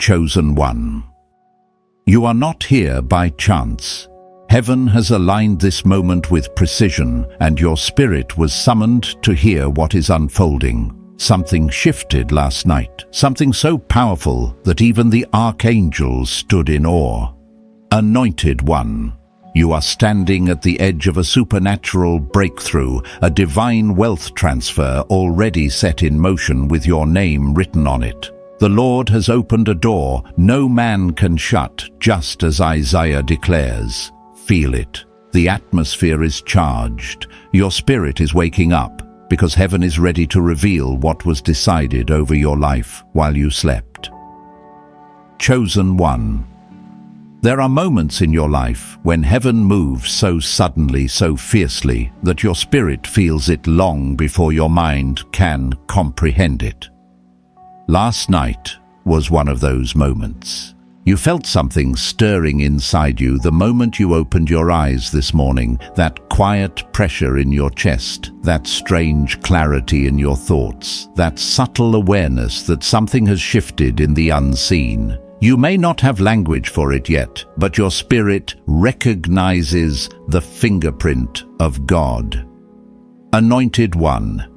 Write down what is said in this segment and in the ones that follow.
chosen one. You are not here by chance. Heaven has aligned this moment with precision, and your spirit was summoned to hear what is unfolding. Something shifted last night, something so powerful that even the Archangels stood in awe. Anointed One, you are standing at the edge of a supernatural breakthrough, a divine wealth transfer already set in motion with your name written on it. The Lord has opened a door no man can shut, just as Isaiah declares. Feel it. The atmosphere is charged. Your spirit is waking up, because heaven is ready to reveal what was decided over your life while you slept. Chosen One. There are moments in your life when heaven moves so suddenly, so fiercely, that your spirit feels it long before your mind can comprehend it. Last night was one of those moments. You felt something stirring inside you the moment you opened your eyes this morning, that quiet pressure in your chest, that strange clarity in your thoughts, that subtle awareness that something has shifted in the unseen. You may not have language for it yet, but your spirit recognizes the fingerprint of God. Anointed One.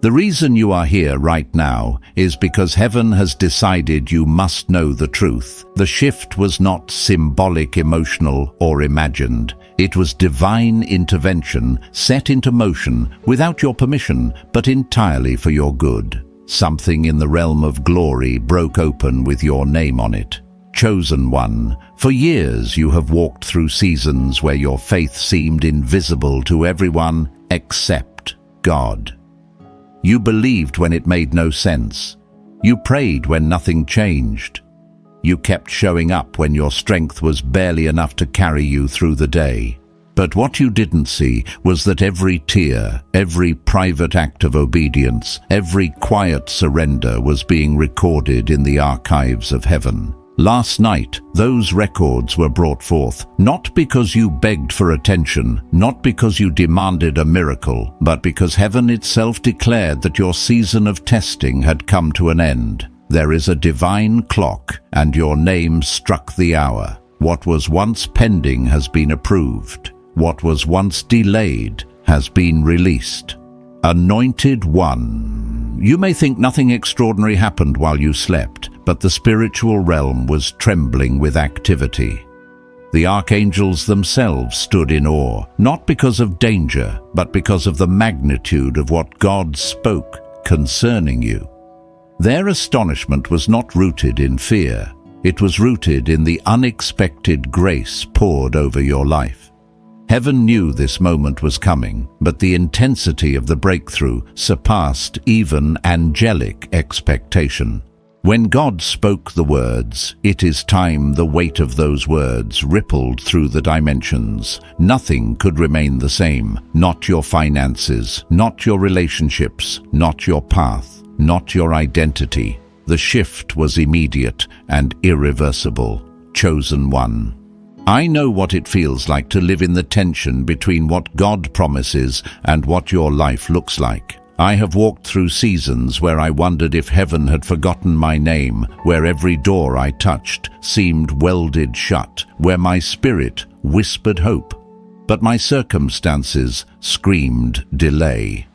The reason you are here right now is because heaven has decided you must know the truth. The shift was not symbolic, emotional, or imagined. It was divine intervention set into motion without your permission, but entirely for your good. Something in the realm of glory broke open with your name on it. Chosen One, for years you have walked through seasons where your faith seemed invisible to everyone except God. You believed when it made no sense. You prayed when nothing changed. You kept showing up when your strength was barely enough to carry you through the day. But what you didn't see was that every tear, every private act of obedience, every quiet surrender was being recorded in the archives of heaven. Last night, those records were brought forth, not because you begged for attention, not because you demanded a miracle, but because heaven itself declared that your season of testing had come to an end. There is a divine clock, and your name struck the hour. What was once pending has been approved. What was once delayed has been released. Anointed One. You may think nothing extraordinary happened while you slept, but the spiritual realm was trembling with activity. The archangels themselves stood in awe, not because of danger, but because of the magnitude of what God spoke concerning you. Their astonishment was not rooted in fear. It was rooted in the unexpected grace poured over your life. Heaven knew this moment was coming, but the intensity of the breakthrough surpassed even angelic expectation. When God spoke the words, "It is time," the weight of those words rippled through the dimensions. Nothing could remain the same. Not your finances, not your relationships, not your path, not your identity. The shift was immediate and irreversible. Chosen One. I know what it feels like to live in the tension between what God promises and what your life looks like. I have walked through seasons where I wondered if heaven had forgotten my name, where every door I touched seemed welded shut, where my spirit whispered hope, but my circumstances screamed delay.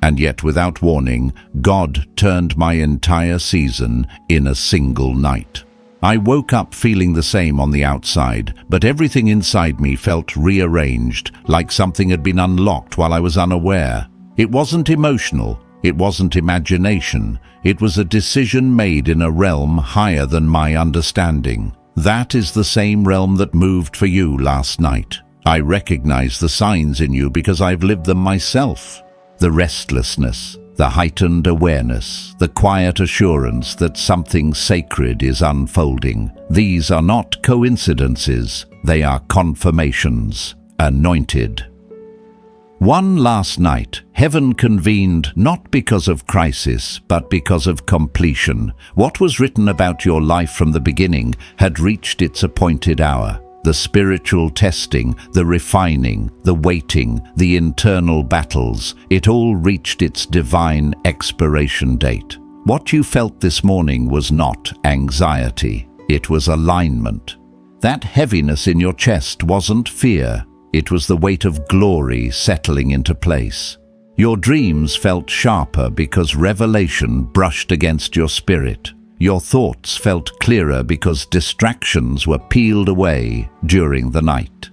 And yet, without warning, God turned my entire season in a single night. I woke up feeling the same on the outside, but everything inside me felt rearranged, like something had been unlocked while I was unaware. It wasn't emotional, it wasn't imagination, it was a decision made in a realm higher than my understanding. That is the same realm that moved for you last night. I recognize the signs in you because I've lived them myself. The restlessness, the heightened awareness, the quiet assurance that something sacred is unfolding. These are not coincidences, they are confirmations. Anointed. One last night, heaven convened not because of crisis, but because of completion. What was written about your life from the beginning had reached its appointed hour. The spiritual testing, the refining, the waiting, the internal battles, it all reached its divine expiration date. What you felt this morning was not anxiety, it was alignment. That heaviness in your chest wasn't fear, it was the weight of glory settling into place. Your dreams felt sharper because revelation brushed against your spirit. Your thoughts felt clearer because distractions were peeled away during the night.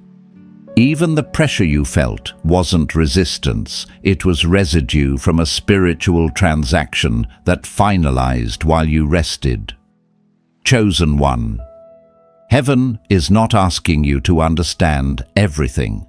Even the pressure you felt wasn't resistance, it was residue from a spiritual transaction that finalized while you rested. Chosen one. Heaven is not asking you to understand everything.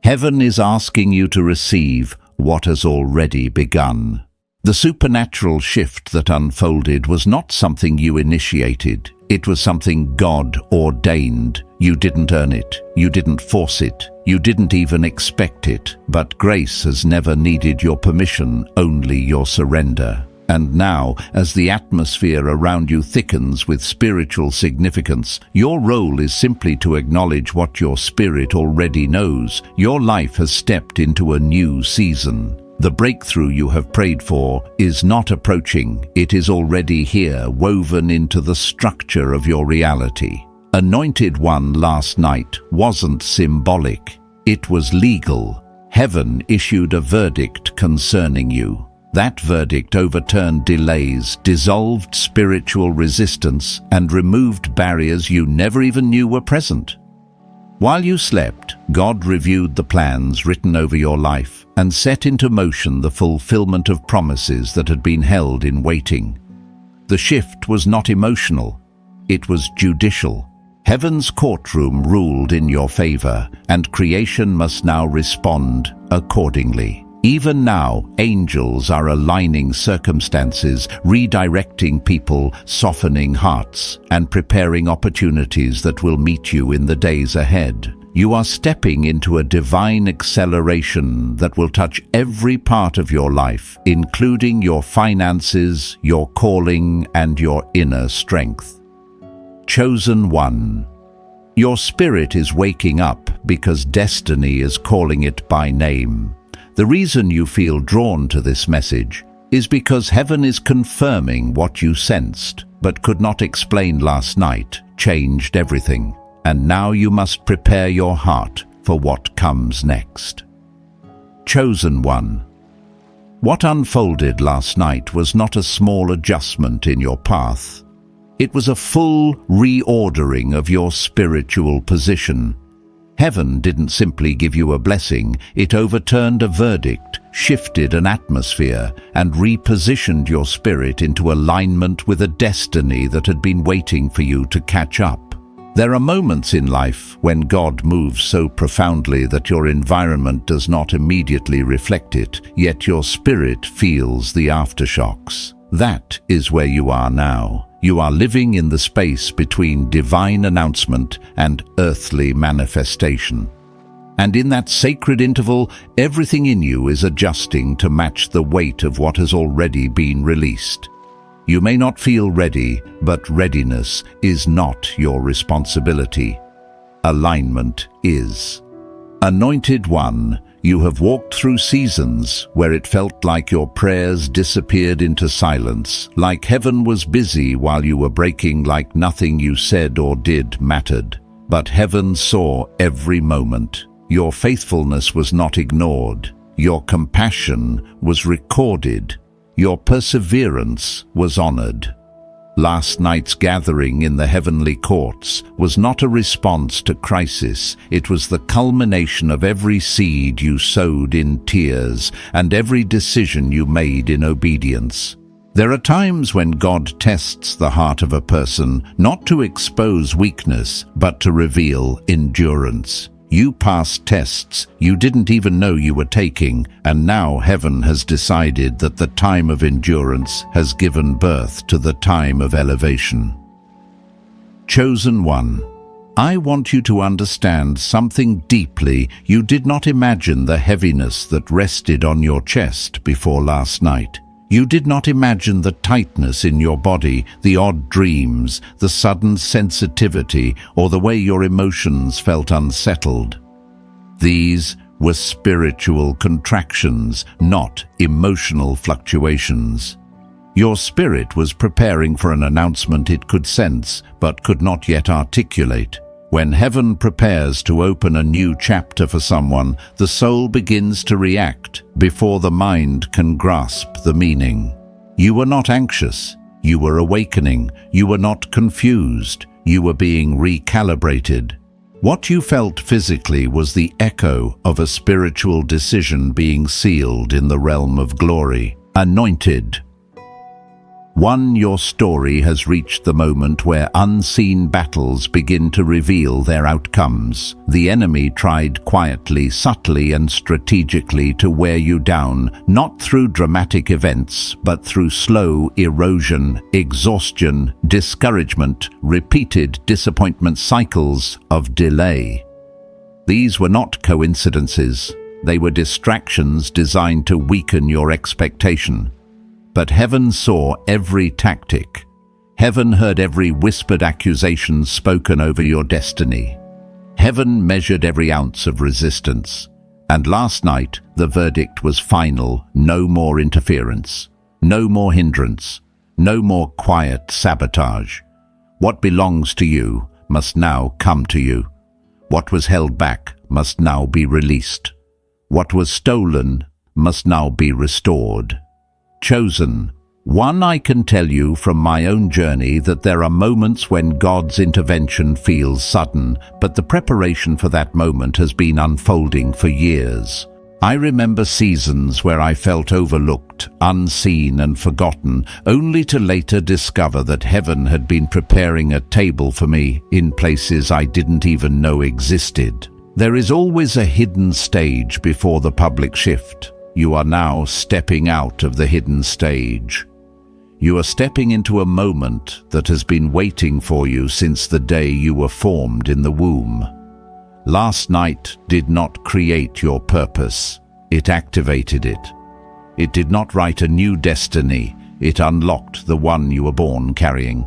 Heaven is asking you to receive what has already begun. The supernatural shift that unfolded was not something you initiated. It was something God ordained. You didn't earn it. You didn't force it. You didn't even expect it. But grace has never needed your permission, only your surrender. And now, as the atmosphere around you thickens with spiritual significance, your role is simply to acknowledge what your spirit already knows. Your life has stepped into a new season. The breakthrough you have prayed for is not approaching, it is already here, woven into the structure of your reality. Anointed One last night wasn't symbolic, it was legal. Heaven issued a verdict concerning you. That verdict overturned delays, dissolved spiritual resistance, and removed barriers you never even knew were present. While you slept, God reviewed the plans written over your life and set into motion the fulfillment of promises that had been held in waiting. The shift was not emotional, it was judicial. Heaven's courtroom ruled in your favor, and creation must now respond accordingly. Even now, angels are aligning circumstances, redirecting people, softening hearts, and preparing opportunities that will meet you in the days ahead. You are stepping into a divine acceleration that will touch every part of your life, including your finances, your calling, and your inner strength. Chosen one. Your spirit is waking up because destiny is calling it by name. The reason you feel drawn to this message is because heaven is confirming what you sensed but could not explain last night, changed everything. And now you must prepare your heart for what comes next. Chosen one. What unfolded last night was not a small adjustment in your path. It was a full reordering of your spiritual position. Heaven didn't simply give you a blessing, it overturned a verdict, shifted an atmosphere, and repositioned your spirit into alignment with a destiny that had been waiting for you to catch up. There are moments in life when God moves so profoundly that your environment does not immediately reflect it, yet your spirit feels the aftershocks. That is where you are now. You are living in the space between divine announcement and earthly manifestation. And in that sacred interval, everything in you is adjusting to match the weight of what has already been released. You may not feel ready, but readiness is not your responsibility. Alignment is. Anointed One, you have walked through seasons where it felt like your prayers disappeared into silence, like heaven was busy while you were breaking, like nothing you said or did mattered. But heaven saw every moment. Your faithfulness was not ignored. Your compassion was recorded. Your perseverance was honored. Last night's gathering in the heavenly courts was not a response to crisis. It was the culmination of every seed you sowed in tears and every decision you made in obedience. There are times when God tests the heart of a person, not to expose weakness, but to reveal endurance. You passed tests you didn't even know you were taking, and now heaven has decided that the time of endurance has given birth to the time of elevation. Chosen one, I want you to understand something deeply. You did not imagine the heaviness that rested on your chest before last night. You did not imagine the tightness in your body, the odd dreams, the sudden sensitivity, or the way your emotions felt unsettled. These were spiritual contractions, not emotional fluctuations. Your spirit was preparing for an announcement it could sense, but could not yet articulate. When heaven prepares to open a new chapter for someone, the soul begins to react before the mind can grasp the meaning. You were not anxious. You were awakening. You were not confused. You were being recalibrated. What you felt physically was the echo of a spiritual decision being sealed in the realm of glory. Anointed. 1. Your story has reached the moment where unseen battles begin to reveal their outcomes. The enemy tried quietly, subtly, and strategically to wear you down, not through dramatic events, but through slow erosion, exhaustion, discouragement, repeated disappointment cycles of delay. These were not coincidences. They were distractions designed to weaken your expectation. But heaven saw every tactic. Heaven heard every whispered accusation spoken over your destiny. Heaven measured every ounce of resistance. And last night, the verdict was final. No more interference. No more hindrance. No more quiet sabotage. What belongs to you must now come to you. What was held back must now be released. What was stolen must now be restored. Chosen. 1. I can tell you from my own journey that there are moments when God's intervention feels sudden, but the preparation for that moment has been unfolding for years. I remember seasons where I felt overlooked, unseen and forgotten, only to later discover that heaven had been preparing a table for me in places I didn't even know existed. There is always a hidden stage before the public shift. You are now stepping out of the hidden stage. You are stepping into a moment that has been waiting for you since the day you were formed in the womb. Last night did not create your purpose. It activated it. It did not write a new destiny. It unlocked the one you were born carrying.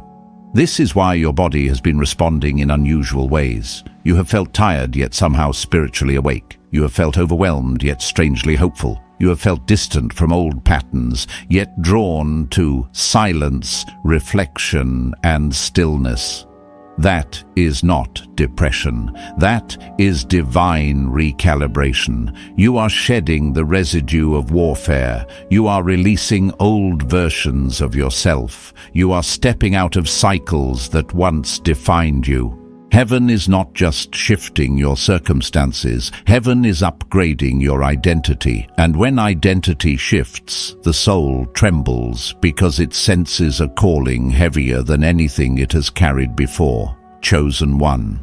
This is why your body has been responding in unusual ways. You have felt tired yet somehow spiritually awake. You have felt overwhelmed yet strangely hopeful. You have felt distant from old patterns, yet drawn to silence, reflection, and stillness. That is not depression. That is divine recalibration. You are shedding the residue of warfare. You are releasing old versions of yourself. You are stepping out of cycles that once defined you. Heaven is not just shifting your circumstances. Heaven is upgrading your identity. And when identity shifts, the soul trembles because it senses a calling heavier than anything it has carried before. Chosen one.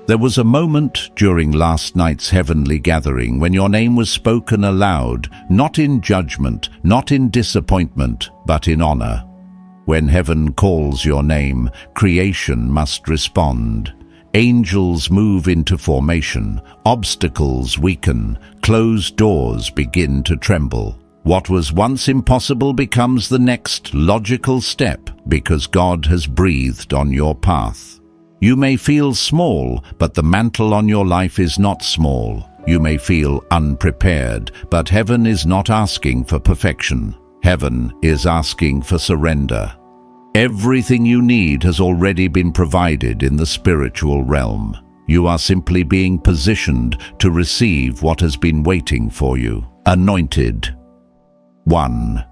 There was a moment during last night's heavenly gathering when your name was spoken aloud, not in judgment, not in disappointment, but in honor. When heaven calls your name, creation must respond. Angels move into formation, obstacles weaken, closed doors begin to tremble. What was once impossible becomes the next logical step because God has breathed on your path. You may feel small, but the mantle on your life is not small. You may feel unprepared, but heaven is not asking for perfection. Heaven is asking for surrender. Everything you need has already been provided in the spiritual realm. You are simply being positioned to receive what has been waiting for you. Anointed. 1.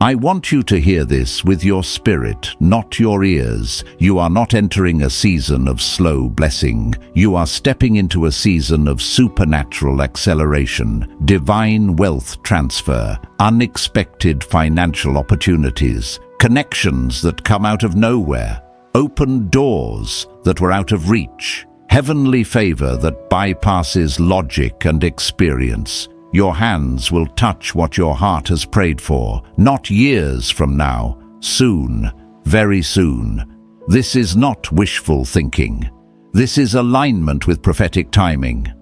I want you to hear this with your spirit, not your ears. You are not entering a season of slow blessing. You are stepping into a season of supernatural acceleration, divine wealth transfer, unexpected financial opportunities, connections that come out of nowhere, open doors that were out of reach, heavenly favor that bypasses logic and experience. Your hands will touch what your heart has prayed for, not years from now, soon, very soon. This is not wishful thinking. This is alignment with prophetic timing.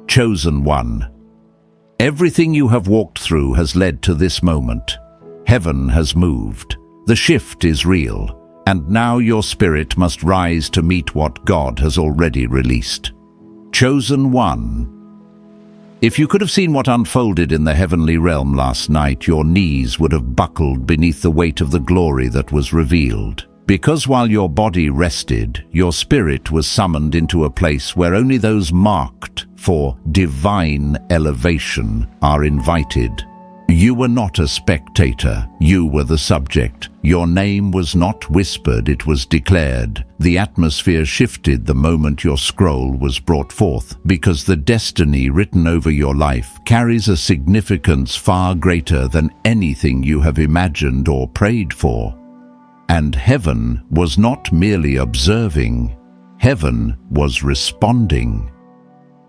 Chosen one. Everything you have walked through has led to this moment. Heaven has moved. The shift is real, and now your spirit must rise to meet what God has already released. Chosen one. If you could have seen what unfolded in the heavenly realm last night, your knees would have buckled beneath the weight of the glory that was revealed. Because while your body rested, your spirit was summoned into a place where only those marked for divine elevation are invited. You were not a spectator, you were the subject. Your name was not whispered, it was declared. The atmosphere shifted the moment your scroll was brought forth, because the destiny written over your life carries a significance far greater than anything you have imagined or prayed for. And heaven was not merely observing, heaven was responding.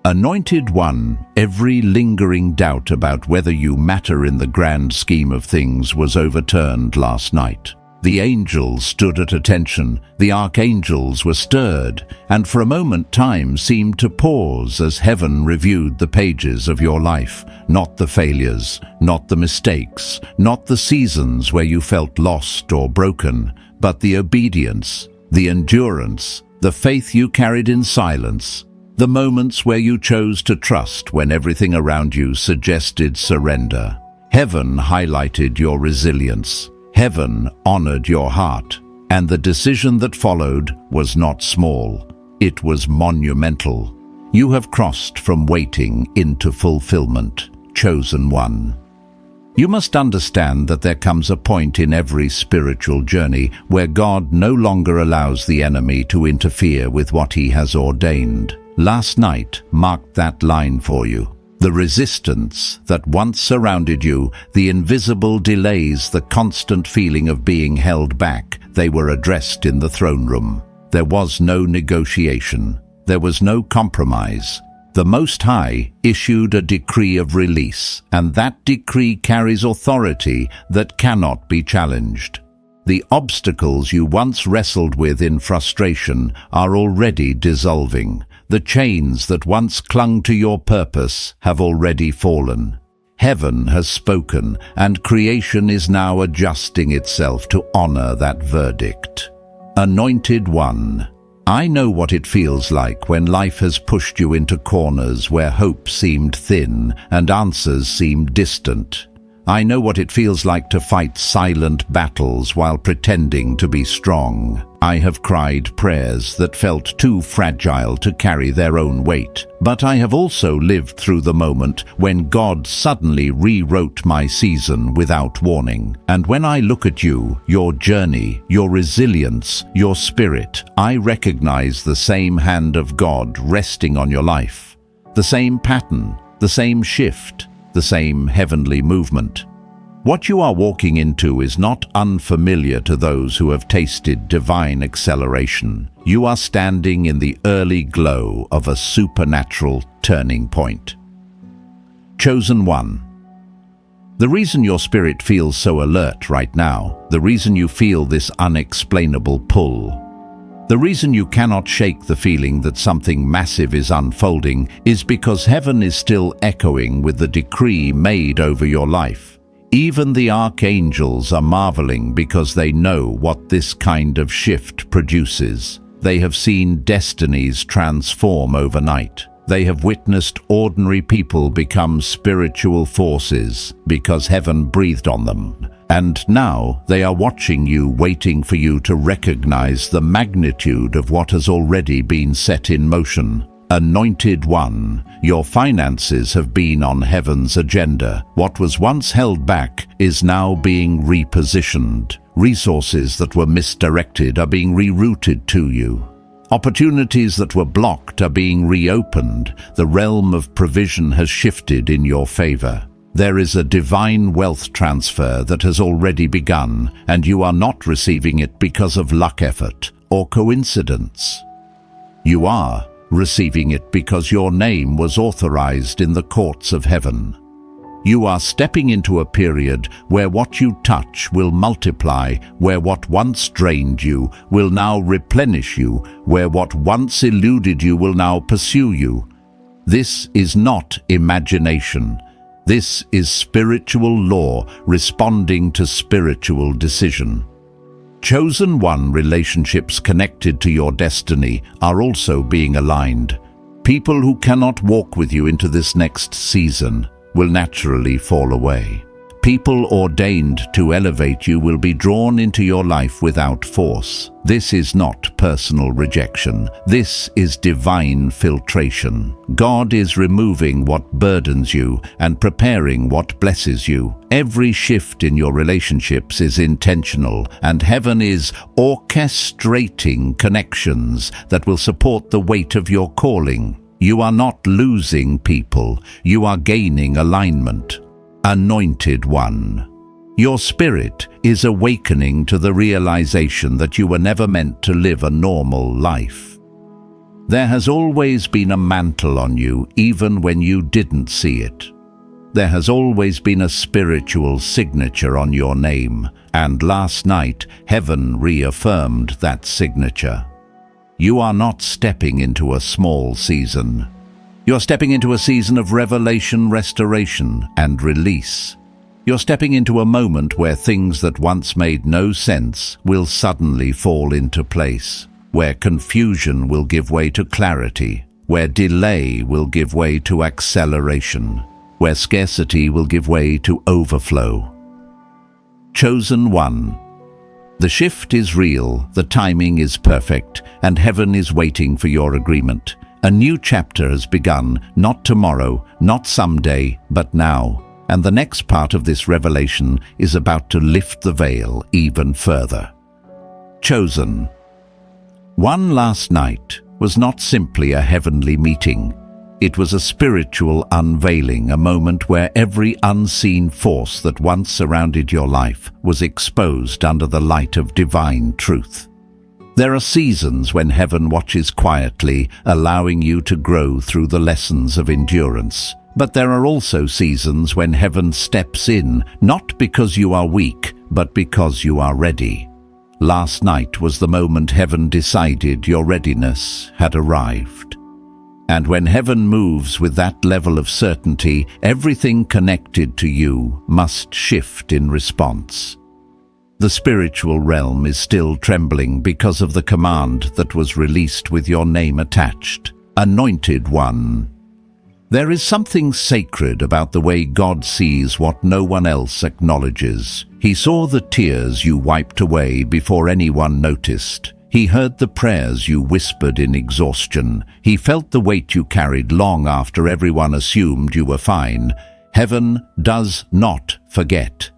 Anointed One, every lingering doubt about whether you matter in the grand scheme of things was overturned last night. The angels stood at attention, the archangels were stirred, and for a moment time seemed to pause as heaven reviewed the pages of your life. Not the failures, not the mistakes, not the seasons where you felt lost or broken, but the obedience, the endurance, the faith you carried in silence. The moments where you chose to trust when everything around you suggested surrender. Heaven highlighted your resilience. Heaven honored your heart. And the decision that followed was not small. It was monumental. You have crossed from waiting into fulfillment, chosen one. You must understand that there comes a point in every spiritual journey where God no longer allows the enemy to interfere with what he has ordained. Last night marked that line for you. The resistance that once surrounded you, the invisible delays, the constant feeling of being held back, they were addressed in the throne room. There was no negotiation. There was no compromise. The Most High issued a decree of release, and that decree carries authority that cannot be challenged. The obstacles you once wrestled with in frustration are already dissolving. The chains that once clung to your purpose have already fallen. Heaven has spoken, and creation is now adjusting itself to honor that verdict. Anointed One, I know what it feels like when life has pushed you into corners where hope seemed thin and answers seemed distant. I know what it feels like to fight silent battles while pretending to be strong. I have cried prayers that felt too fragile to carry their own weight. But I have also lived through the moment when God suddenly rewrote my season without warning. And when I look at you, your journey, your resilience, your spirit, I recognize the same hand of God resting on your life. The same pattern, the same shift, the same heavenly movement. What you are walking into is not unfamiliar to those who have tasted divine acceleration. You are standing in the early glow of a supernatural turning point. Chosen One. The reason your spirit feels so alert right now, the reason you feel this unexplainable pull, the reason you cannot shake the feeling that something massive is unfolding is because heaven is still echoing with the decree made over your life. Even the archangels are marveling because they know what this kind of shift produces. They have seen destinies transform overnight. They have witnessed ordinary people become spiritual forces because heaven breathed on them. And now they are watching you, waiting for you to recognize the magnitude of what has already been set in motion. Anointed One, your finances have been on heaven's agenda. What was once held back is now being repositioned. Resources that were misdirected are being rerouted to you. Opportunities that were blocked are being reopened. The realm of provision has shifted in your favor. There is a divine wealth transfer that has already begun, and you are not receiving it because of luck, effort, or coincidence. You are receiving it because your name was authorized in the courts of heaven. You are stepping into a period where what you touch will multiply, where what once drained you will now replenish you, where what once eluded you will now pursue you. This is not imagination. This is spiritual law responding to spiritual decision. Chosen One relationships connected to your destiny are also being aligned. People who cannot walk with you into this next season will naturally fall away. People ordained to elevate you will be drawn into your life without force. This is not personal rejection. This is divine filtration. God is removing what burdens you and preparing what blesses you. Every shift in your relationships is intentional, and heaven is orchestrating connections that will support the weight of your calling. You are not losing people. You are gaining alignment. Anointed one. Your spirit is awakening to the realization that you were never meant to live a normal life. There has always been a mantle on you, even when you didn't see it. There has always been a spiritual signature on your name, and last night, heaven reaffirmed that signature. You are not stepping into a small season. You're stepping into a season of revelation, restoration, and release. You're stepping into a moment where things that once made no sense will suddenly fall into place, where confusion will give way to clarity, where delay will give way to acceleration, where scarcity will give way to overflow. Chosen one. The shift is real, the timing is perfect, and heaven is waiting for your agreement. A new chapter has begun, not tomorrow, not someday, but now. And the next part of this revelation is about to lift the veil even further. Chosen. One last night was not simply a heavenly meeting. It was a spiritual unveiling, a moment where every unseen force that once surrounded your life was exposed under the light of divine truth. There are seasons when heaven watches quietly, allowing you to grow through the lessons of endurance. But there are also seasons when heaven steps in, not because you are weak, but because you are ready. Last night was the moment heaven decided your readiness had arrived. And when heaven moves with that level of certainty, everything connected to you must shift in response. The spiritual realm is still trembling because of the command that was released with your name attached. Anointed one. There is something sacred about the way God sees what no one else acknowledges. He saw the tears you wiped away before anyone noticed. He heard the prayers you whispered in exhaustion. He felt the weight you carried long after everyone assumed you were fine. Heaven does not forget.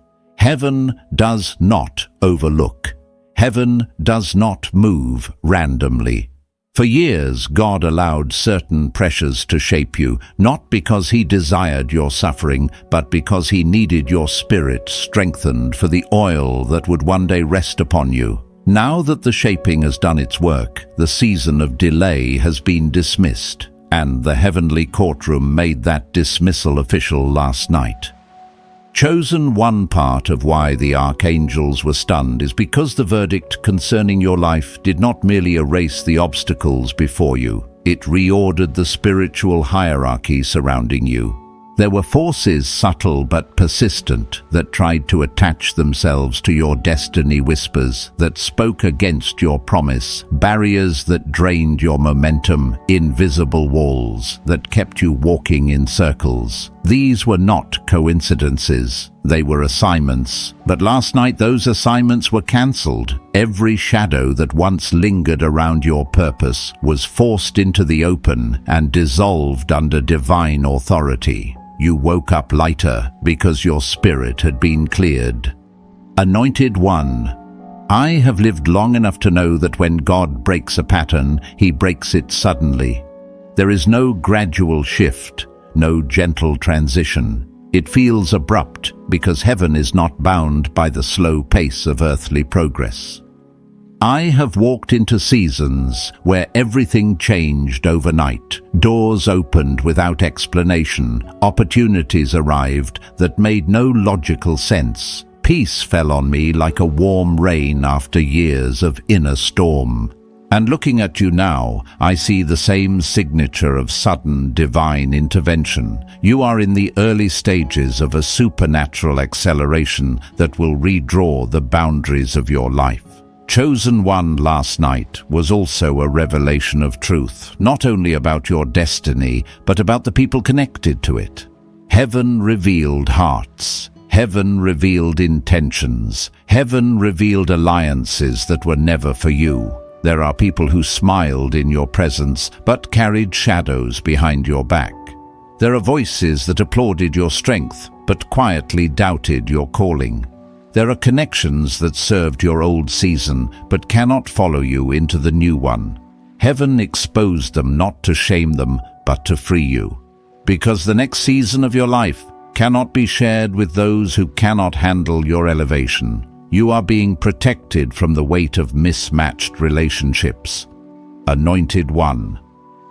Heaven does not overlook. Heaven does not move randomly. For years, God allowed certain pressures to shape you, not because He desired your suffering, but because He needed your spirit strengthened for the oil that would one day rest upon you. Now that the shaping has done its work, the season of delay has been dismissed, and the heavenly courtroom made that dismissal official last night. Chosen. One part of why the Archangels were stunned is because the verdict concerning your life did not merely erase the obstacles before you, it reordered the spiritual hierarchy surrounding you. There were forces, subtle but persistent, that tried to attach themselves to your destiny, whispers that spoke against your promise, barriers that drained your momentum, invisible walls that kept you walking in circles. These were not coincidences, they were assignments. But last night those assignments were cancelled. Every shadow that once lingered around your purpose was forced into the open and dissolved under divine authority. You woke up lighter because your spirit had been cleared. Anointed one. I have lived long enough to know that when God breaks a pattern, He breaks it suddenly. There is no gradual shift, no gentle transition. It feels abrupt because heaven is not bound by the slow pace of earthly progress. I have walked into seasons where everything changed overnight. Doors opened without explanation. Opportunities arrived that made no logical sense. Peace fell on me like a warm rain after years of inner storm. And looking at you now, I see the same signature of sudden divine intervention. You are in the early stages of a supernatural acceleration that will redraw the boundaries of your life. Chosen One last night was also a revelation of truth, not only about your destiny, but about the people connected to it. Heaven revealed hearts. Heaven revealed intentions. Heaven revealed alliances that were never for you. There are people who smiled in your presence, but carried shadows behind your back. There are voices that applauded your strength, but quietly doubted your calling. There are connections that served your old season, but cannot follow you into the new one. Heaven exposed them not to shame them, but to free you. Because the next season of your life cannot be shared with those who cannot handle your elevation. You are being protected from the weight of mismatched relationships. Anointed One.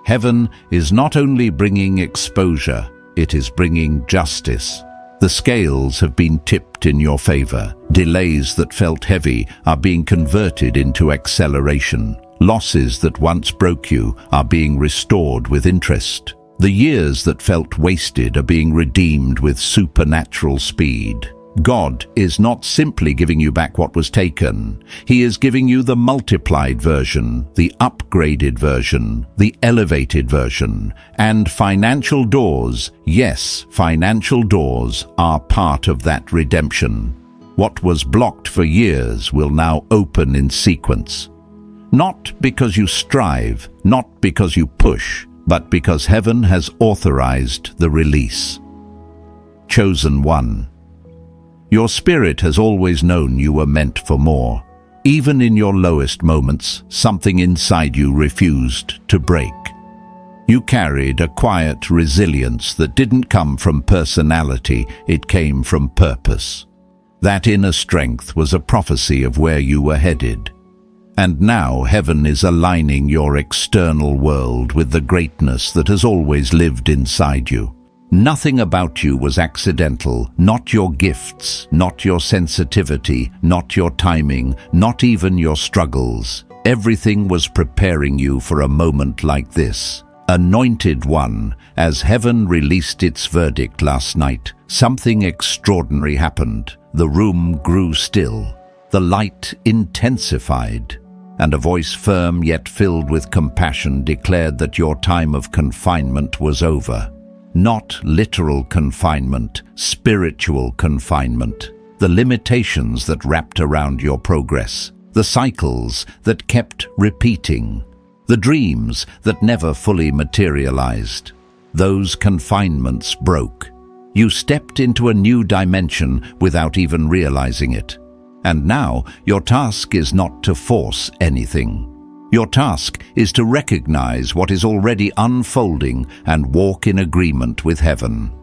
Heaven is not only bringing exposure, it is bringing justice. The scales have been tipped in your favor. Delays that felt heavy are being converted into acceleration. Losses that once broke you are being restored with interest. The years that felt wasted are being redeemed with supernatural speed. God is not simply giving you back what was taken. He is giving you the multiplied version, the upgraded version, the elevated version. And financial doors, yes, financial doors are part of that redemption. What was blocked for years will now open in sequence. Not because you strive, not because you push, but because heaven has authorized the release. Chosen One. Your spirit has always known you were meant for more. Even in your lowest moments, something inside you refused to break. You carried a quiet resilience that didn't come from personality, it came from purpose. That inner strength was a prophecy of where you were headed. And now heaven is aligning your external world with the greatness that has always lived inside you. Nothing about you was accidental, not your gifts, not your sensitivity, not your timing, not even your struggles. Everything was preparing you for a moment like this. Anointed One, as heaven released its verdict last night, something extraordinary happened. The room grew still. The light intensified. And a voice firm yet filled with compassion declared that your time of confinement was over. Not literal confinement, spiritual confinement. The limitations that wrapped around your progress. The cycles that kept repeating. The dreams that never fully materialized. Those confinements broke. You stepped into a new dimension without even realizing it. And now your task is not to force anything. Your task is to recognize what is already unfolding and walk in agreement with heaven.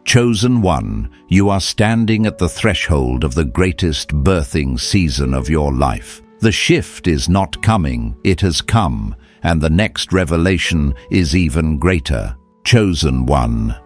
Chosen One, you are standing at the threshold of the greatest birthing season of your life. The shift is not coming, it has come, and the next revelation is even greater. Chosen One.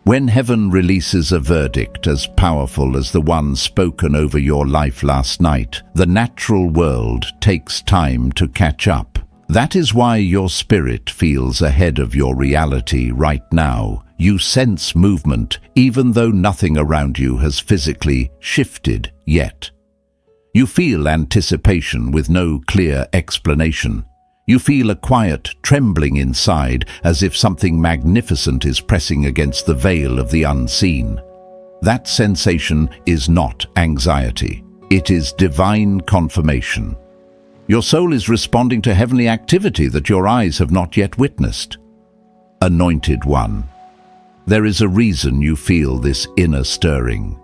When heaven releases a verdict as powerful as the one spoken over your life last night, the natural world takes time to catch up. That is why your spirit feels ahead of your reality right now. You sense movement, even though nothing around you has physically shifted yet. You feel anticipation with no clear explanation. You feel a quiet trembling inside, as if something magnificent is pressing against the veil of the unseen. That sensation is not anxiety. It is divine confirmation. Your soul is responding to heavenly activity that your eyes have not yet witnessed. Anointed One. There is a reason you feel this inner stirring.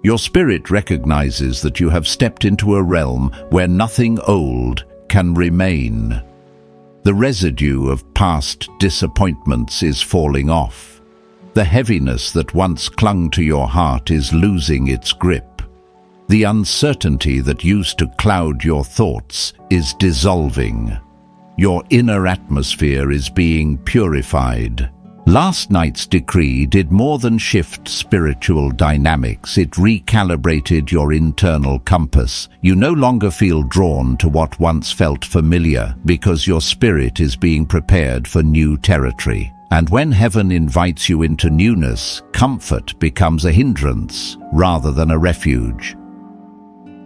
Your spirit recognizes that you have stepped into a realm where nothing old can remain. The residue of past disappointments is falling off. The heaviness that once clung to your heart is losing its grip. The uncertainty that used to cloud your thoughts is dissolving. Your inner atmosphere is being purified. Last night's decree did more than shift spiritual dynamics. It recalibrated your internal compass. You no longer feel drawn to what once felt familiar because your spirit is being prepared for new territory. And when heaven invites you into newness, comfort becomes a hindrance rather than a refuge.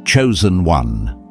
Chosen One.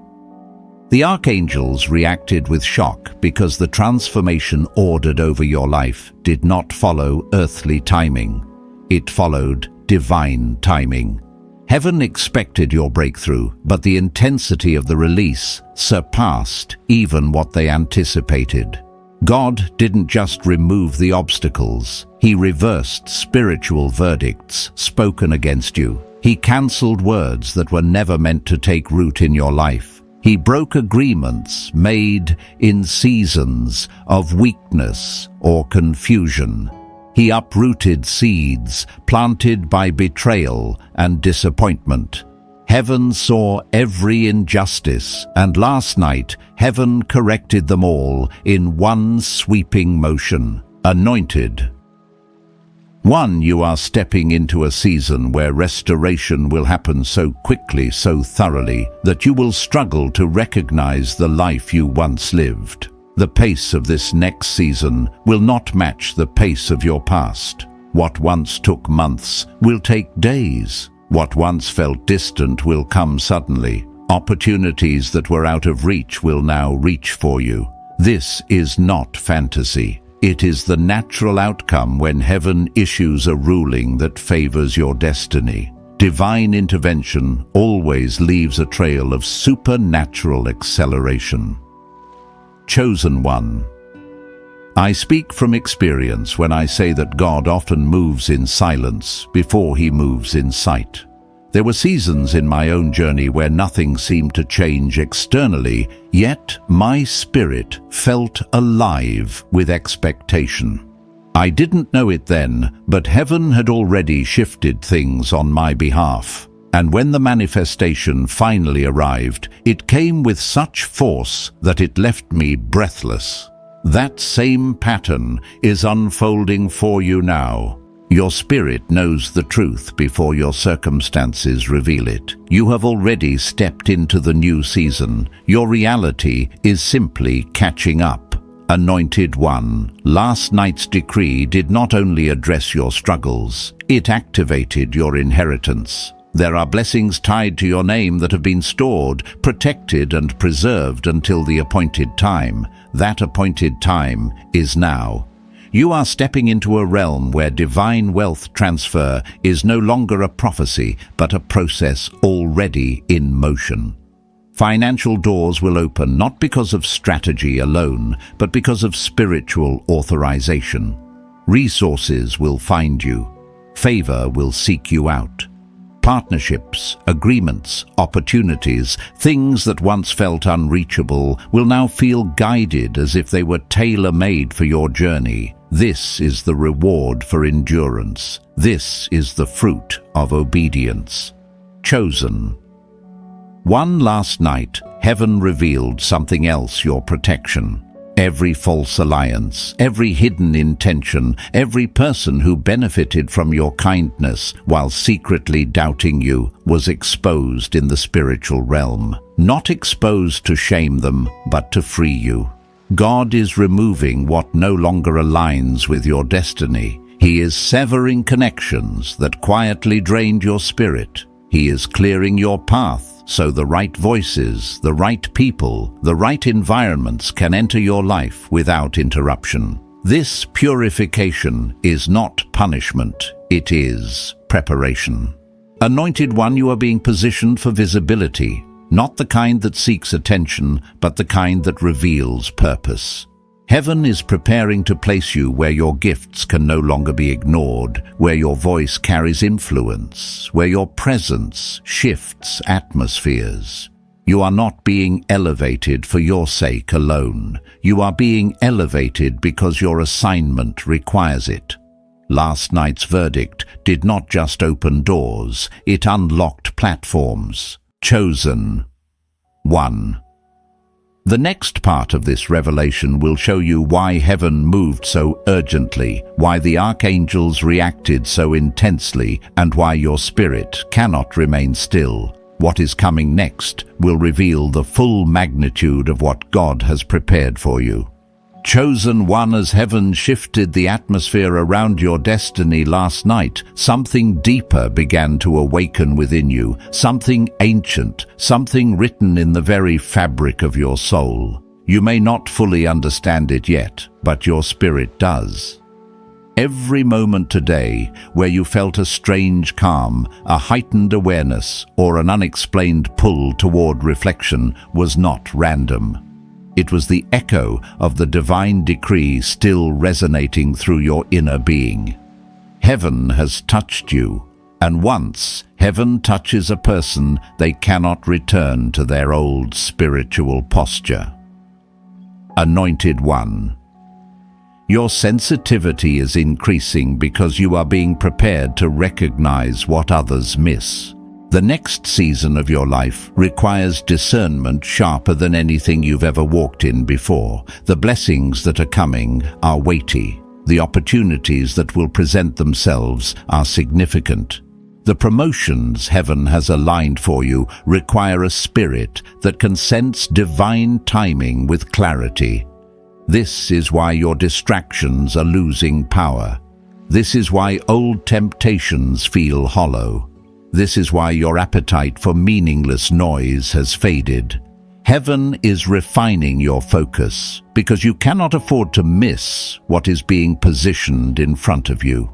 The archangels reacted with shock because the transformation ordered over your life did not follow earthly timing. It followed divine timing. Heaven expected your breakthrough, but the intensity of the release surpassed even what they anticipated. God didn't just remove the obstacles, He reversed spiritual verdicts spoken against you. He cancelled words that were never meant to take root in your life. He broke agreements made in seasons of weakness or confusion. He uprooted seeds planted by betrayal and disappointment. Heaven saw every injustice, and last night heaven corrected them all in one sweeping motion. Anointed. 1. You are stepping into a season where restoration will happen so quickly, so thoroughly, that you will struggle to recognize the life you once lived. The pace of this next season will not match the pace of your past. What once took months will take days. What once felt distant will come suddenly. Opportunities that were out of reach will now reach for you. This is not fantasy. It is the natural outcome when heaven issues a ruling that favors your destiny. Divine intervention always leaves a trail of supernatural acceleration. Chosen one. I speak from experience when I say that God often moves in silence before He moves in sight. There were seasons in my own journey where nothing seemed to change externally, yet my spirit felt alive with expectation. I didn't know it then, but heaven had already shifted things on my behalf. And when the manifestation finally arrived, it came with such force that it left me breathless. That same pattern is unfolding for you now. Your spirit knows the truth before your circumstances reveal it. You have already stepped into the new season. Your reality is simply catching up. Anointed one, last night's decree did not only address your struggles, it activated your inheritance. There are blessings tied to your name that have been stored, protected and preserved until the appointed time. That appointed time is now. You are stepping into a realm where divine wealth transfer is no longer a prophecy, but a process already in motion. Financial doors will open not because of strategy alone, but because of spiritual authorization. Resources will find you. Favor will seek you out. Partnerships, agreements, opportunities, things that once felt unreachable will now feel guided as if they were tailor-made for your journey. This is the reward for endurance. This is the fruit of obedience. Chosen. One last night, heaven revealed something else, your protection. Every false alliance, every hidden intention, every person who benefited from your kindness while secretly doubting you was exposed in the spiritual realm. Not exposed to shame them, but to free you. God is removing what no longer aligns with your destiny. He is severing connections that quietly drained your spirit. He is clearing your path so the right voices, the right people, the right environments can enter your life without interruption. This purification is not punishment, it is preparation. Anointed one, you are being positioned for visibility, not the kind that seeks attention, but the kind that reveals purpose. Heaven is preparing to place you where your gifts can no longer be ignored, where your voice carries influence, where your presence shifts atmospheres. You are not being elevated for your sake alone. You are being elevated because your assignment requires it. Last night's verdict did not just open doors, it unlocked platforms. Chosen. 1. The next part of this revelation will show you why heaven moved so urgently, why the archangels reacted so intensely, and why your spirit cannot remain still. What is coming next will reveal the full magnitude of what God has prepared for you. Chosen one, as heaven shifted the atmosphere around your destiny last night, something deeper began to awaken within you, something ancient, something written in the very fabric of your soul. You may not fully understand it yet, but your spirit does. Every moment today where you felt a strange calm, a heightened awareness, or an unexplained pull toward reflection was not random. It was the echo of the divine decree still resonating through your inner being. Heaven has touched you, and once heaven touches a person, they cannot return to their old spiritual posture. Anointed One. Your sensitivity is increasing because you are being prepared to recognize what others miss. The next season of your life requires discernment sharper than anything you've ever walked in before. The blessings that are coming are weighty. The opportunities that will present themselves are significant. The promotions heaven has aligned for you require a spirit that can sense divine timing with clarity. This is why your distractions are losing power. This is why old temptations feel hollow. This is why your appetite for meaningless noise has faded. Heaven is refining your focus because you cannot afford to miss what is being positioned in front of you.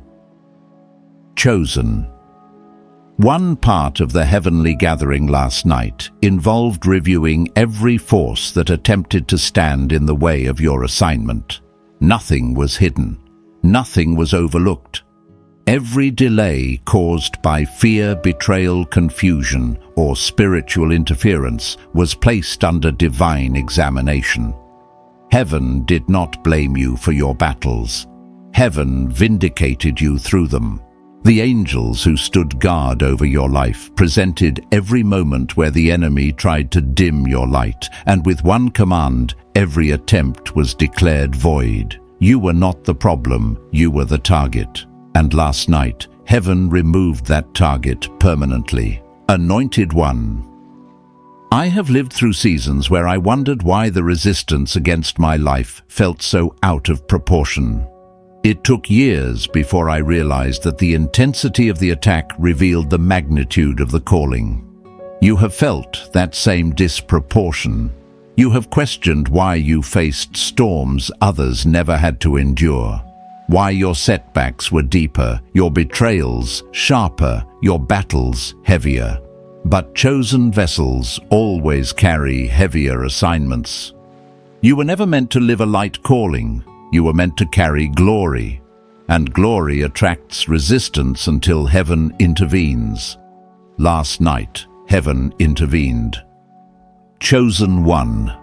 Chosen. One part of the heavenly gathering last night involved reviewing every force that attempted to stand in the way of your assignment. Nothing was hidden. Nothing was overlooked. Every delay caused by fear, betrayal, confusion, or spiritual interference was placed under divine examination. Heaven did not blame you for your battles. Heaven vindicated you through them. The angels who stood guard over your life presented every moment where the enemy tried to dim your light, and with one command, every attempt was declared void. You were not the problem, you were the target. And last night, heaven removed that target permanently. Anointed One. I have lived through seasons where I wondered why the resistance against my life felt so out of proportion. It took years before I realized that the intensity of the attack revealed the magnitude of the calling. You have felt that same disproportion. You have questioned why you faced storms others never had to endure. Why your setbacks were deeper, your betrayals sharper, your battles heavier. But chosen vessels always carry heavier assignments. You were never meant to live a light calling. You were meant to carry glory. And glory attracts resistance until heaven intervenes. Last night, heaven intervened. Chosen One.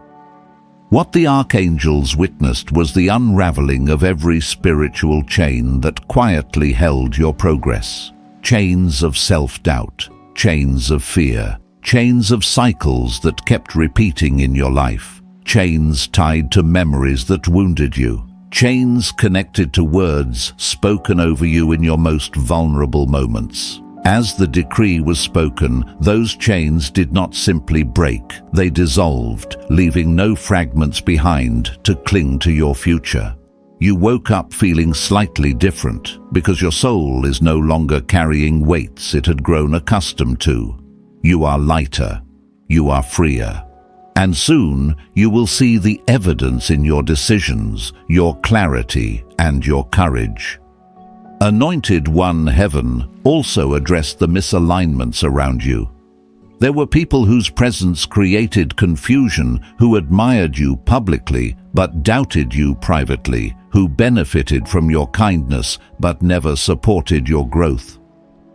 What the Archangels witnessed was the unraveling of every spiritual chain that quietly held your progress. Chains of self-doubt, chains of fear, chains of cycles that kept repeating in your life, chains tied to memories that wounded you, chains connected to words spoken over you in your most vulnerable moments. As the decree was spoken, those chains did not simply break, they dissolved, leaving no fragments behind to cling to your future. You woke up feeling slightly different because your soul is no longer carrying weights it had grown accustomed to. You are lighter, you are freer. And soon you will see the evidence in your decisions, your clarity, and your courage. Anointed One, heaven also addressed the misalignments around you. There were people whose presence created confusion, who admired you publicly but doubted you privately, who benefited from your kindness but never supported your growth.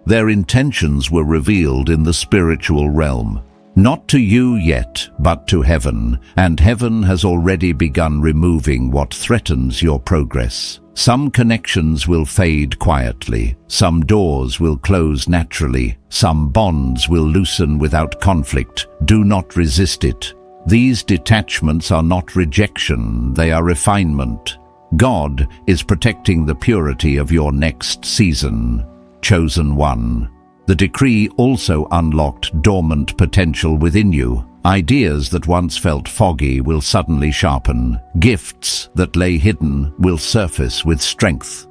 Their intentions were revealed in the spiritual realm. Not to you yet, but to heaven, and heaven has already begun removing what threatens your progress. Some connections will fade quietly, some doors will close naturally, some bonds will loosen without conflict. Do not resist it. These detachments are not rejection, they are refinement. God is protecting the purity of your next season. Chosen One. The decree also unlocked dormant potential within you. Ideas that once felt foggy will suddenly sharpen. Gifts that lay hidden will surface with strength.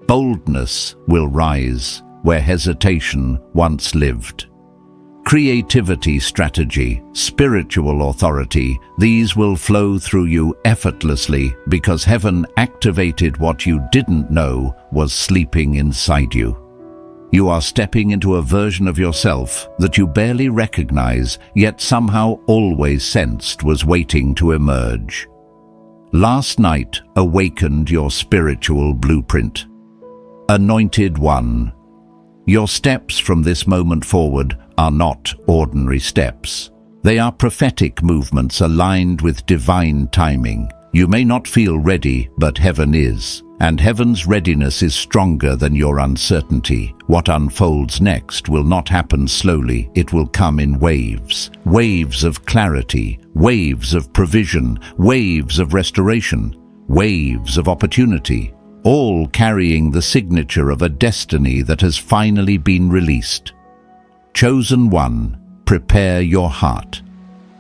Boldness will rise where hesitation once lived. Creativity, strategy, spiritual authority, these will flow through you effortlessly because heaven activated what you didn't know was sleeping inside you. You are stepping into a version of yourself that you barely recognize, yet somehow always sensed was waiting to emerge. Last night awakened your spiritual blueprint. Anointed One, your steps from this moment forward are not ordinary steps. They are prophetic movements aligned with divine timing. You may not feel ready, but heaven is. And heaven's readiness is stronger than your uncertainty. What unfolds next will not happen slowly. It will come in waves. Waves of clarity, waves of provision, waves of restoration, waves of opportunity, all carrying the signature of a destiny that has finally been released. Chosen One, prepare your heart.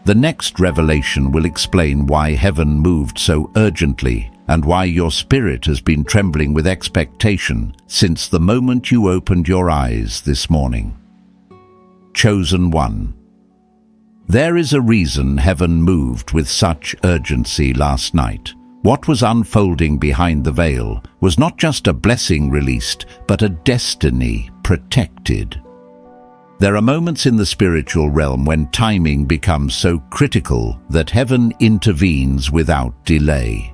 The next revelation will explain why heaven moved so urgently and why your spirit has been trembling with expectation since the moment you opened your eyes this morning. Chosen One. There is a reason heaven moved with such urgency last night. What was unfolding behind the veil was not just a blessing released, but a destiny protected. There are moments in the spiritual realm when timing becomes so critical that heaven intervenes without delay.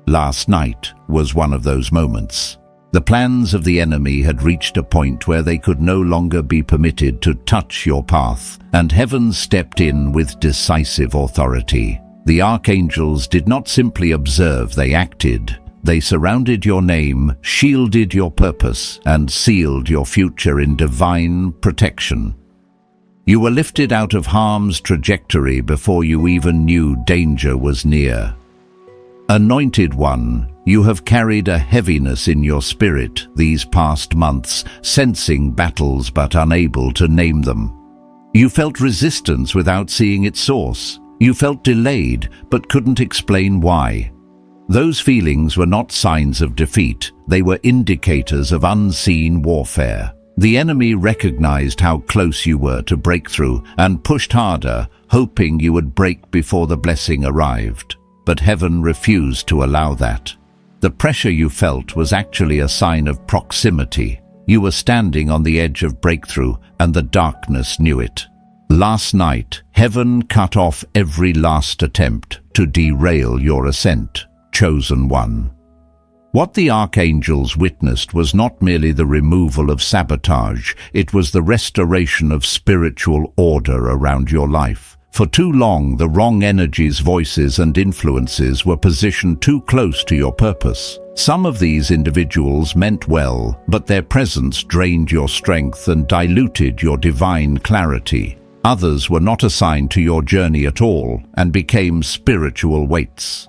Last night was one of those moments. The plans of the enemy had reached a point where they could no longer be permitted to touch your path, and heaven stepped in with decisive authority. The Archangels did not simply observe, they acted. They surrounded your name, shielded your purpose, and sealed your future in divine protection. You were lifted out of harm's trajectory before you even knew danger was near. Anointed One, you have carried a heaviness in your spirit these past months, sensing battles but unable to name them. You felt resistance without seeing its source. You felt delayed but couldn't explain why. Those feelings were not signs of defeat, they were indicators of unseen warfare. The enemy recognized how close you were to breakthrough and pushed harder, hoping you would break before the blessing arrived. But heaven refused to allow that. The pressure you felt was actually a sign of proximity. You were standing on the edge of breakthrough, and the darkness knew it. Last night, heaven cut off every last attempt to derail your ascent. Chosen One. What the Archangels witnessed was not merely the removal of sabotage, it was the restoration of spiritual order around your life. For too long, the wrong energies, voices, and influences were positioned too close to your purpose. Some of these individuals meant well, but their presence drained your strength and diluted your divine clarity. Others were not assigned to your journey at all and became spiritual weights.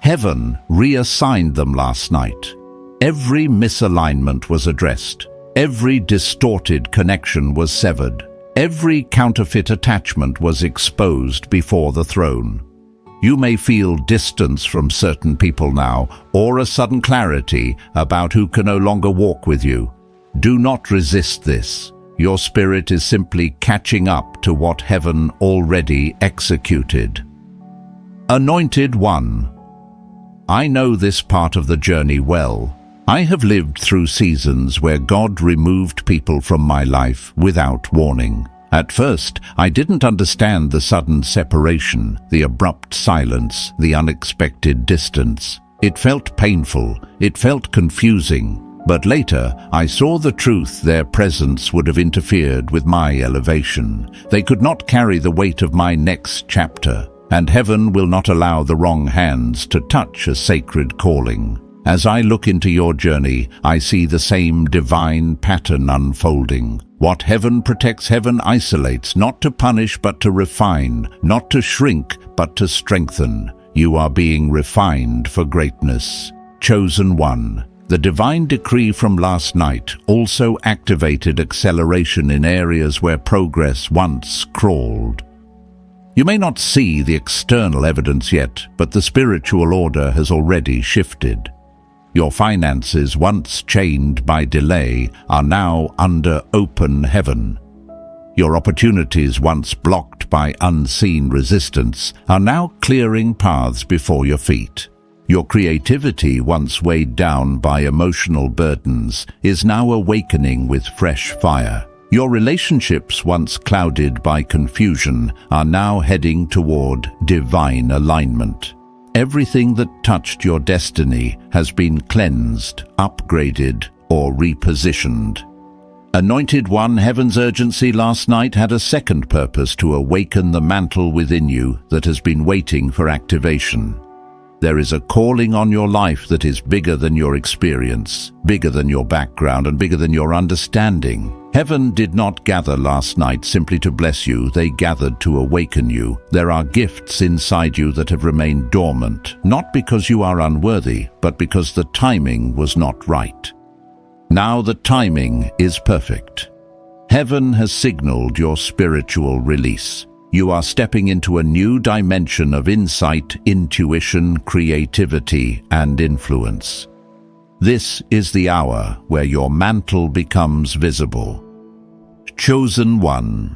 Heaven reassigned them last night. Every misalignment was addressed. Every distorted connection was severed. Every counterfeit attachment was exposed before the throne. You may feel distance from certain people now, or a sudden clarity about who can no longer walk with you. Do not resist this. Your spirit is simply catching up to what heaven already executed. Anointed One. I know this part of the journey well. I have lived through seasons where God removed people from my life without warning. At first, I didn't understand the sudden separation, the abrupt silence, the unexpected distance. It felt painful, it felt confusing. But later, I saw the truth. Their presence would have interfered with my elevation. They could not carry the weight of my next chapter, and heaven will not allow the wrong hands to touch a sacred calling. As I look into your journey, I see the same divine pattern unfolding. What heaven protects, heaven isolates, not to punish but to refine, not to shrink but to strengthen. You are being refined for greatness. Chosen One. The divine decree from last night also activated acceleration in areas where progress once crawled. You may not see the external evidence yet, but the spiritual order has already shifted. Your finances, once chained by delay, are now under open heaven. Your opportunities, once blocked by unseen resistance, are now clearing paths before your feet. Your creativity, once weighed down by emotional burdens, is now awakening with fresh fire. Your relationships, once clouded by confusion, are now heading toward divine alignment. Everything that touched your destiny has been cleansed, upgraded, or repositioned. Anointed One, heaven's urgency last night had a second purpose: to awaken the mantle within you that has been waiting for activation. There is a calling on your life that is bigger than your experience, bigger than your background, and bigger than your understanding. Heaven did not gather last night simply to bless you. They gathered to awaken you. There are gifts inside you that have remained dormant, not because you are unworthy, but because the timing was not right. Now the timing is perfect. Heaven has signaled your spiritual release. You are stepping into a new dimension of insight, intuition, creativity, and influence. This is the hour where your mantle becomes visible. Chosen One.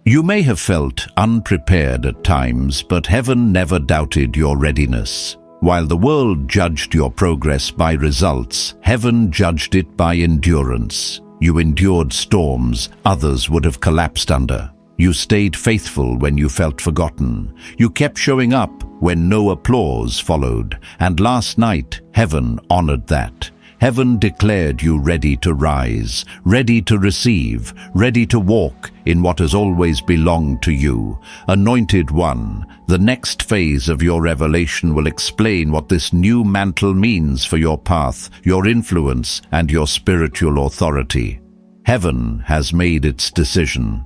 You may have felt unprepared at times, but heaven never doubted your readiness. While the world judged your progress by results, heaven judged it by endurance. You endured storms others would have collapsed under. You stayed faithful when you felt forgotten. You kept showing up when no applause followed. And last night, heaven honored that. Heaven declared you ready to rise, ready to receive, ready to walk in what has always belonged to you. Anointed One, the next phase of your revelation will explain what this new mantle means for your path, your influence, and your spiritual authority. Heaven has made its decision.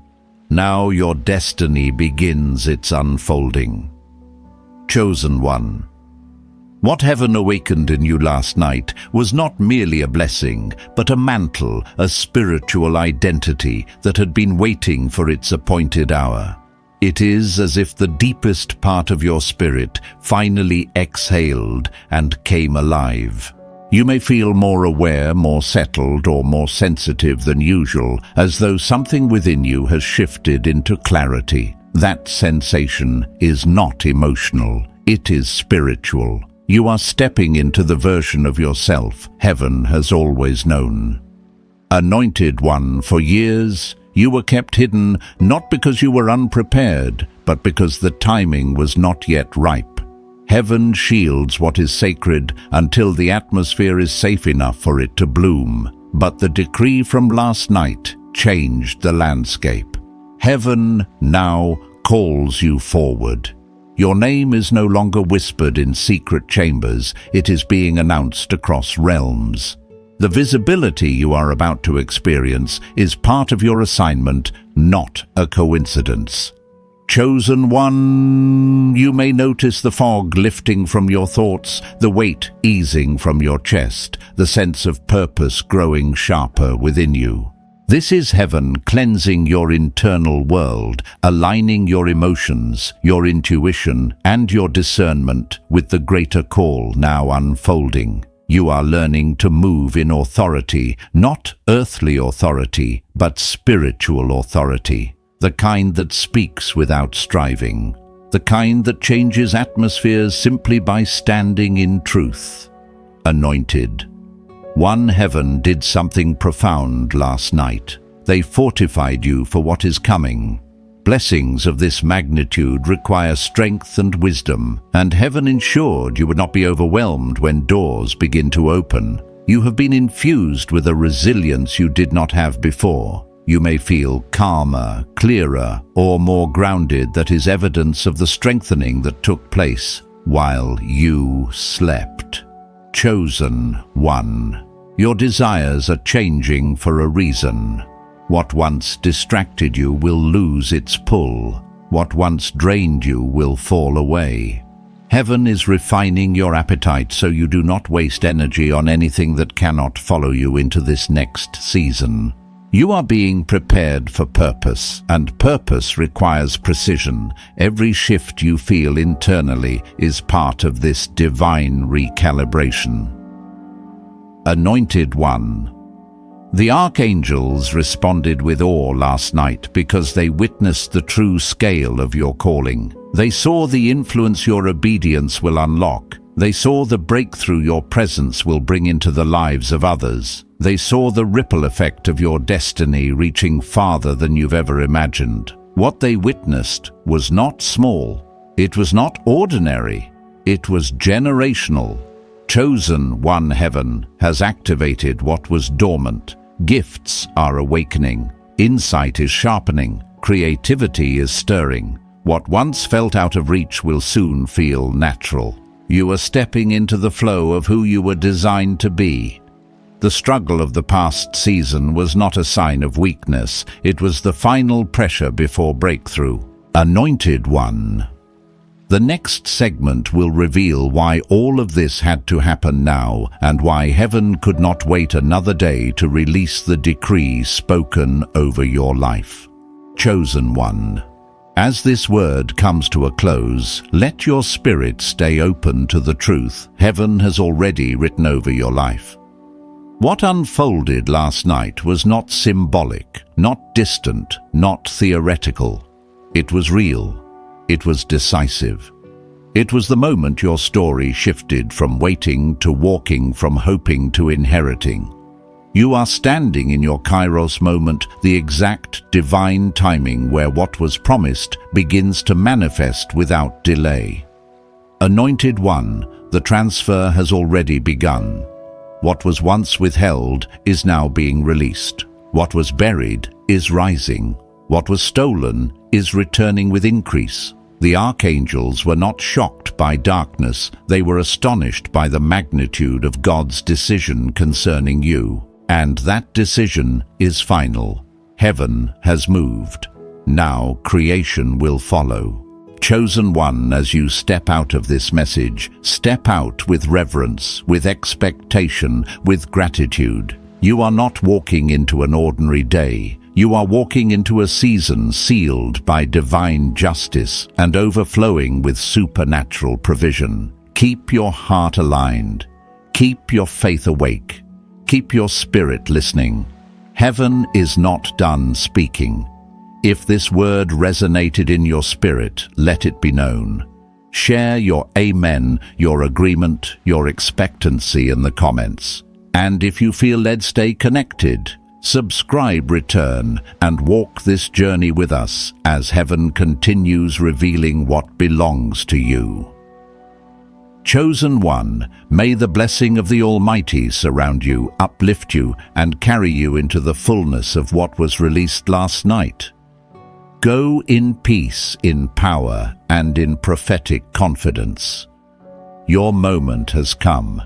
Now your destiny begins its unfolding. Chosen One. What heaven awakened in you last night was not merely a blessing, but a mantle, a spiritual identity that had been waiting for its appointed hour. It is as if the deepest part of your spirit finally exhaled and came alive. You may feel more aware, more settled, or more sensitive than usual, as though something within you has shifted into clarity. That sensation is not emotional, it is spiritual. You are stepping into the version of yourself heaven has always known. Anointed One, for years, you were kept hidden not because you were unprepared, but because the timing was not yet ripe. Heaven shields what is sacred until the atmosphere is safe enough for it to bloom. But the decree from last night changed the landscape. Heaven now calls you forward. Your name is no longer whispered in secret chambers, it is being announced across realms. The visibility you are about to experience is part of your assignment, not a coincidence. Chosen One, you may notice the fog lifting from your thoughts, the weight easing from your chest, the sense of purpose growing sharper within you. This is heaven cleansing your internal world, aligning your emotions, your intuition, and your discernment with the greater call now unfolding. You are learning to move in authority, not earthly authority, but spiritual authority. The kind that speaks without striving. The kind that changes atmospheres simply by standing in truth. Anointed One, heaven did something profound last night. They fortified you for what is coming. Blessings of this magnitude require strength and wisdom, and heaven ensured you would not be overwhelmed when doors begin to open. You have been infused with a resilience you did not have before. You may feel calmer, clearer, or more grounded. That is evidence of the strengthening that took place while you slept. Chosen One. Your desires are changing for a reason. What once distracted you will lose its pull. What once drained you will fall away. Heaven is refining your appetite so you do not waste energy on anything that cannot follow you into this next season. You are being prepared for purpose, and purpose requires precision. Every shift you feel internally is part of this divine recalibration. Anointed One. The Archangels responded with awe last night because they witnessed the true scale of your calling. They saw the influence your obedience will unlock. They saw the breakthrough your presence will bring into the lives of others. They saw the ripple effect of your destiny reaching farther than you've ever imagined. What they witnessed was not small. It was not ordinary. It was generational. Chosen One Heaven has activated what was dormant. Gifts are awakening. Insight is sharpening. Creativity is stirring. What once felt out of reach will soon feel natural. You are stepping into the flow of who you were designed to be. The struggle of the past season was not a sign of weakness. It was the final pressure before breakthrough. Anointed One. The next segment will reveal why all of this had to happen now and why heaven could not wait another day to release the decree spoken over your life. Chosen One. As this word comes to a close, let your spirit stay open to the truth heaven has already written over your life. What unfolded last night was not symbolic, not distant, not theoretical. It was real. It was decisive. It was the moment your story shifted from waiting to walking, from hoping to inheriting. You are standing in your Kairos moment, the exact divine timing where what was promised begins to manifest without delay. Anointed One, the transfer has already begun. What was once withheld is now being released. What was buried is rising. What was stolen is returning with increase. The Archangels were not shocked by darkness, they were astonished by the magnitude of God's decision concerning you. And that decision is final. Heaven has moved. Now creation will follow. Chosen One, as you step out of this message, step out with reverence, with expectation, with gratitude. You are not walking into an ordinary day. You are walking into a season sealed by divine justice and overflowing with supernatural provision. Keep your heart aligned. Keep your faith awake. Keep your spirit listening. Heaven is not done speaking. If this word resonated in your spirit, let it be known. Share your amen, your agreement, your expectancy in the comments. And if you feel led, stay connected. Subscribe, return, and walk this journey with us as heaven continues revealing what belongs to you. Chosen One, may the blessing of the Almighty surround you, uplift you, and carry you into the fullness of what was released last night. Go in peace, in power, and in prophetic confidence. Your moment has come.